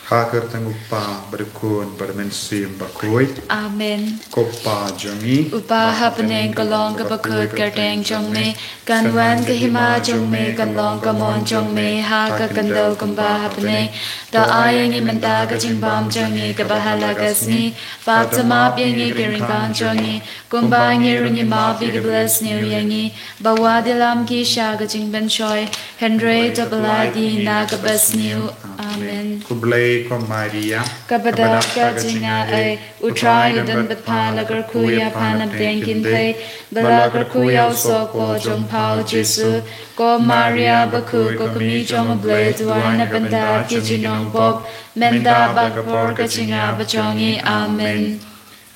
Haker tengupa berkun bermensim bakui. Amen. Kopa jongi. Upa happening kalong kapakut karteng jong me. Kanwan kahima jong me kanlong kamon jong me. Ha kakandal kumba happening. Da ayangi menta kajimbam jongi kabahalagasni. Patsama piangi kiringbang jongi. Kumba ngiringi ma big bless new yangi. Bawa dilam ki sha kajingban choy. Henry tabaladi na kabas new. Amen. Kublai Maria. Kabadak kajinga ay utray dan batpa lagar kuya panab dengkin thay balagar kuya usok po jong pao Jesu ko Maria baku ko kami jong ablay tuwar na banda kijinong bob menda bagpor kajinga bajongi. Amen.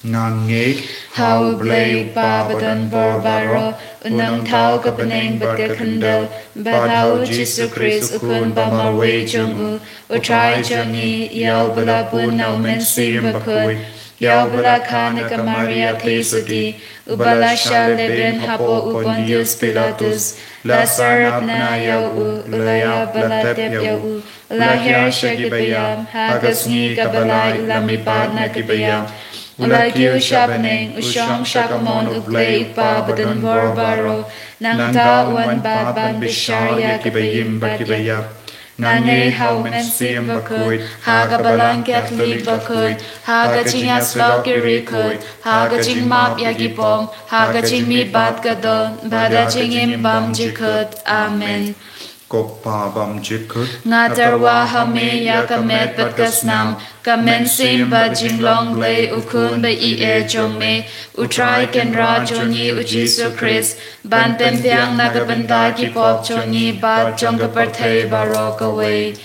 Ngange Hau blay pa badan bor baro unang tao kapaneng batka kandal batao Jesu Christ ukun bamarwe jong u utray jongi yaw balapun na umensim bakun yaw balakana ka Maria Thesuki ubala siya leben hapo upon Dios Pilatus lasarap na yaw u ulaya balatep yaw u ulahir siya gibayam hagas ni kabalay lamipad na gibayam Ulakiw siyabaneng usyong syakamon uglay pa badan borbaro nang tawan baban bisyarya kibayim bakibayap Nanay haw mensim bakoy haga balang Catholic bakoy haga chingas valkyrikoy haga ching map yagipong haga ching mi bat kadon bada chingim bam jikut. Amen. Kopa bam jikut. Ngatarwa hame ya kamet batkasnam kamen sim ba jinglong lay ukun ba ie jong me utray ken ra jongi u Jesu Christ ban tempiang nagabanda ki pop jongi ba jong kaparthay barok away.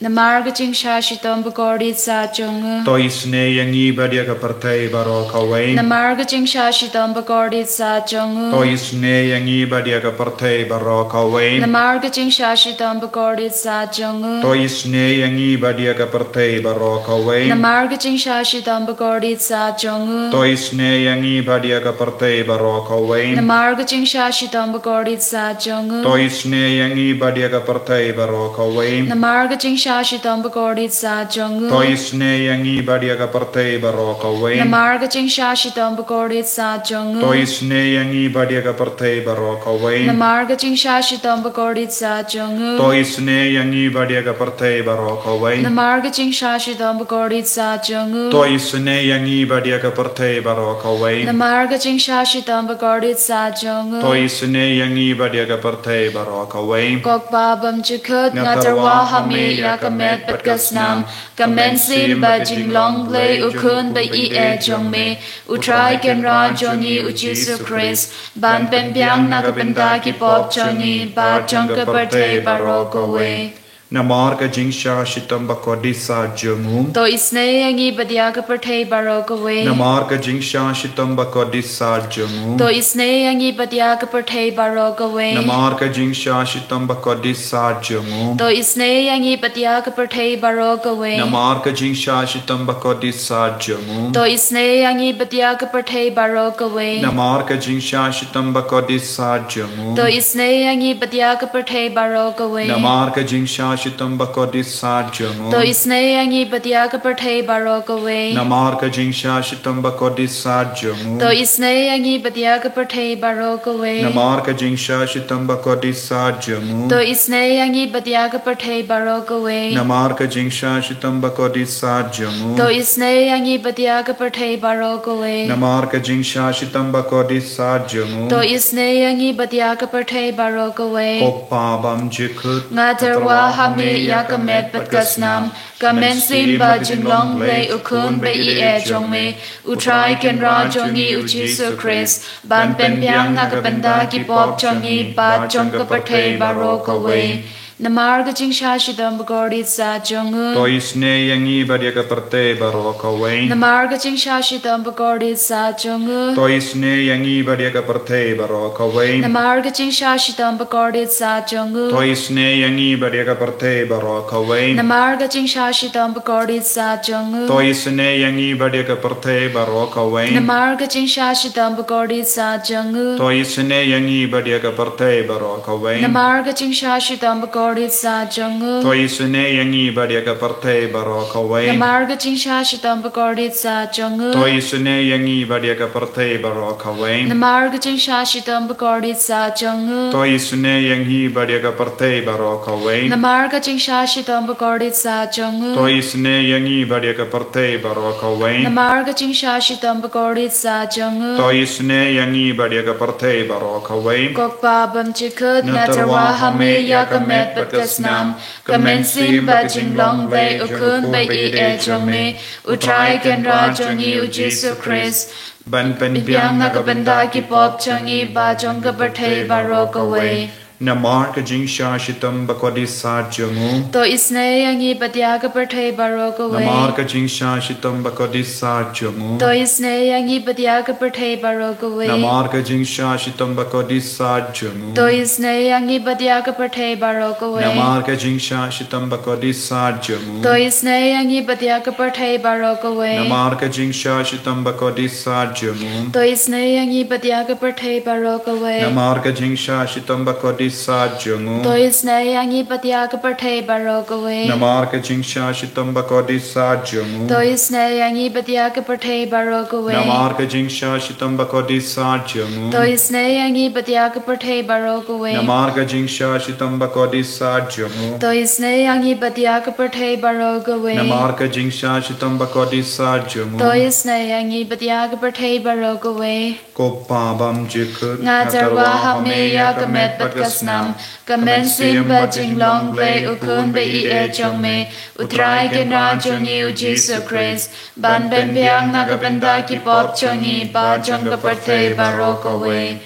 Namarga ching shashitam bukordit sa jong Toisne yangi badia kapartay barok away. Namarga ching shashitam bukordit sa jong Toisne yangi badia kapartay barok away. Namarga ching shashitam bukordit sa jong Toisne yangi badia kapartay barok away. Namarga ching shashitam bukordit sa jong Toisne yangi badia kapartay barok away. Namarga ching shashitam bukordit sa jong Toisne yangi badia kapartay barok away. Namarga ching shashitam bukordit sa jong Toisne yangi badia kapartay barok away. Namarga ching shashitam bukordit sa jong Toisne yangi badia kapartay barok away. Namarga ching shashitam bukordit sa jong Toisne yangi badia kapartay barok away. Namarga ching shashitam bukordit sa jong Toisne yangi badia kapartay barok away. Namarga ching shashitam bukordit sa jong Toisne yangi badia kapartay barok away. Kokpa bam chikut ngatarwa hame ya kamet batkasnam kamen sim ba jinglong lay ukun ba ie jong me utray ken ra jongi u Jesu Christ ban pempiang nagabenda ki pop jongi ba jong kapartay barok away. Namarga jingsha shitam bakodisa jungum. To isne yangi badia kapartay barok away. Namarga jingsha shitam bakodisa jungum. To isne yangi badia kapartay barok away. Namarga jingsha shitam bakodisa jungum. To isne yangi badia kapartay barok away. Namarga jingsha shitam bakodisa jungum. To isne yangi badia kapartay barok away. Namarga jingsha shitam bakodisa jungum. To isne yangi badia kapartay barok away. Namarga jingsha shitam bakodisa jungum. To isne yangi badia kapartay barok away. Namarga jingsha shitam bakodisa jungum. To isne yangi badia kapartay barok away. Namarga jingsha shitam bakodisa jungum. To isne yangi badia kapartay barok away. Namarga jingsha shitam bakodisa jungum. To isne yangi badia kapartay barok away. Namarga jingsha shitam bakodisa jungum. To isne yangi badia kapartay barok away. Kopa bam jikut. Ngatarwa hame ya kamet batkasnam kamen sim ba jinglong lay ukun ba ie jong me utray ken ra jongi u Jesu Christ ban pempiang nagabanda ki pop jongi ba jong kapartay barok away. Namarga ching shashidam bukordit sa jong Toisne yangi badia kapartay barok away. Namarga ching shashidam bukordit sa jong Toisne yangi badia kapartay barok away. Namarga ching shashidam bukordit sa jong Toisne yangi badia kapartay barok away. Namarga ching shashidam bukordit sa jong Toisne yangi badia kapartay barok away. Namarga ching shashidam bukordit sa jong Toisne yangi badia kapartay barok away. Namarga ching shashidam bukordit Bakorit Sa Jongu Toi Sune Yangi Badiaka Parte Barok away. Namarga Jingsha Shitam Bakorit Sa Jongu Toi Sune Yangi Badiaka Parte Barok away. Namarga Jingsha Shitam Bakorit Sa Jongu Toi Sune Yangi Badiaka Parte Barok away. Namarga Jingsha Shitam Bakorit Sa Jongu Toi Sune Yangi Badiaka Parte Barok away. Namarga Jingsha Shitam Bakorit Sa Jongu Toi Sune Yangi Badiaka Parte Barok away. Kokpa Bam Chikut Natarwa Hame Yakamet Batkasnam Kamensim Bajing Long Bay Ukun Bay E Jongme Utrai Kendra Jongi Ujisu Chris Ban Pen Bibyang Nakabanda Ki Pop Jongi Ba Jonga Bate Barok away Namarka Jingsha Shitam Bakodi Sa Jongu. To Isne Yangi Batyaga Bate Barok away Namarka Jingsha Shitam Bakodi Sa Jongu. To Isne Yangi Batyaga Bate Barok away Namarka Jingsha Shitam Bakodi Sa Jongu. To Isne Yangi Batyaga Bate Barok away Namarka Jingsha Shitam Bakodi Sa Jongu. To Isne Yangi Batyaga Bate Barok away Namarka Jingsha Shitam Bakodi Sa Jongu. To Isne Yangi Batyaga Bate Barok away Namarka Jingsha Shitam Bakodi Sa Jongu. To Isne Yangi Batyaga Bate Barok away Namarka Jingsha Shitam Bakodi Sa Jongu. To Isne Yangi Batyaga Bate Barok away Namarka Jingsha Shitam Bakodi Sa Jongu. To Isne Yangi Batyaga Bate Barok away Namarka Jingsha Shitam Bakodi Sa Jongu. To Isne Yangi Batyaga Bate Barok away Namarka Jingsha Shitam Bakodi Sa Jongu. To Isne Yangi Batyaga Bate Barok away Kopa Bam Jikut Nga Tarwa Hame Yakamet Batkasnam Kamensim Bajing Long Bay Ukun Bay E Jongme Utrai Kendra Jongi Ujisu Chris Ban Ben Biang Nagabanda Ki Pop Jongi Ba Jonga Bate Barok away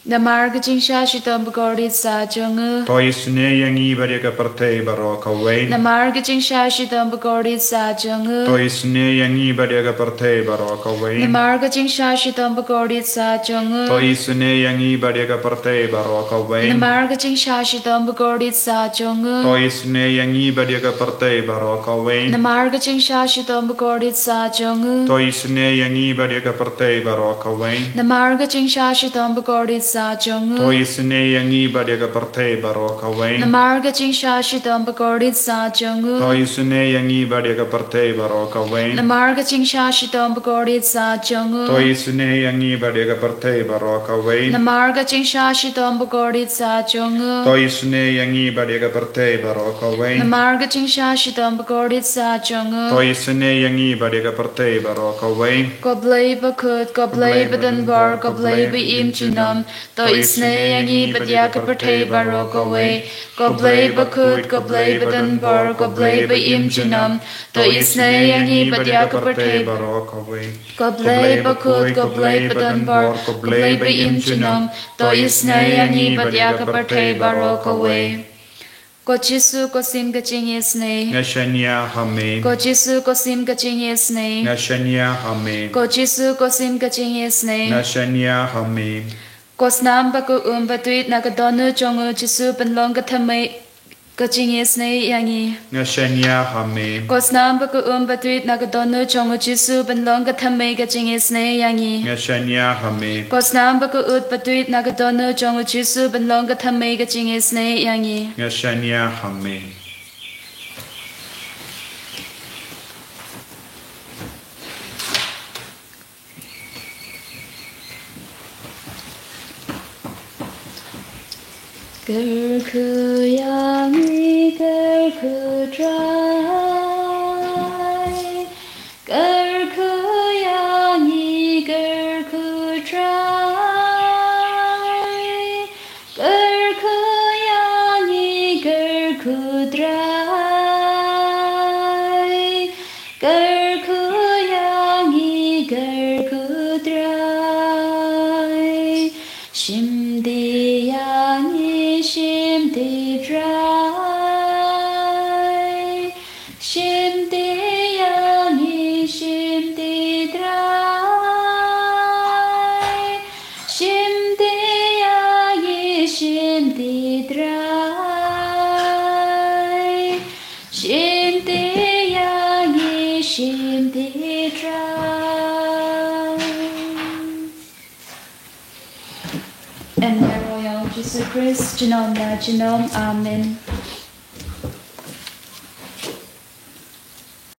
Namarga Jingsha Shitam Bakorit Sa Jongu Toi Sune Yangi Badiaka Parte Barok away. Namarga Jingsha Shitam Bakorit Sa Jongu Toi Sune Yangi Badiaka Parte Barok away. Namarga Jingsha Shitam Bakorit Sa Jongu Toi Sune Yangi Badiaka Parte Barok away. Namarga Jingsha Shitam Bakorit Sa Jongu Toi Sune Yangi Badiaka Parte Barok away. Namarga Jingsha Shitam Bakorit Sa Jongu Toi Sune Yangi Badiaka Parte Barok away. Namarga Jingsha Shitam Bakorit Sa Jongu Toi Sune Yangi Badiaka Parte Barok away. Namarga Jingsha Shitam Bakorit Sa Jongu Toi Sune Yangi Badiaka Parte Barok away. Namarga Jingsha Shitam Bakorit Sa Jongu Toi Sune Yangi Badiaka Parte Barok away. Namarga Jingsha Shitam Bakorit Sa Jongu Toi Sune Yangi Badiaka Parte Barok away. Namarga Jingsha Shitam Bakorit Sa Jongu Toi Sune Yangi Badiaka Parte Barok away. Goblay Bakut Goblay Badan Bar Goblay Baim Chinam To Isne Yangi Batyaga Bate Barok away Goblay Bakut Goblay Badan Bar Goblay Baim Chinam To Isne Yangi Batyaga Bate Barok away. Goblay Bakut Goblay Badan Bar Goblay Baim Chinam To Isne Yangi Batyaga Bate Barok away Kochisu Kosim Gaching Isne Ngashanya Hame. Kochisu Kosim Gaching Isne Ngashanya Hame. Kochisu Kosim Gaching Isne Ngashanya Hame. Kosnam Baku Batuit Nagadonu Jongu Chisu Benlong Gatame Gaching Isne Yangi Ngashanya Hame. Kosnam Baku Batuit Nagadonu Jongu Chisu Benlong Gatame Gaching Isne Yangi Ngashanya Hame. Kosnam Baku Batuit Nagadonu Jongu Chisu Benlong Gatame Gaching Isne Yangi Ngashanya Hame. Gerku Yangi Gerku Dry Gerku Yangi Gerku Dry Gerku Yangi Gerku Dry Gerku Yangi Gerku Dry Shimdi Yangi Shimdi dry, Shimdi Yangi Shimdi dry, Shimdi Yangi Shimdi dry, Shimdi Yangi Shimdi dry. And the royal Jesus Christ, Genome na Genome. Amen.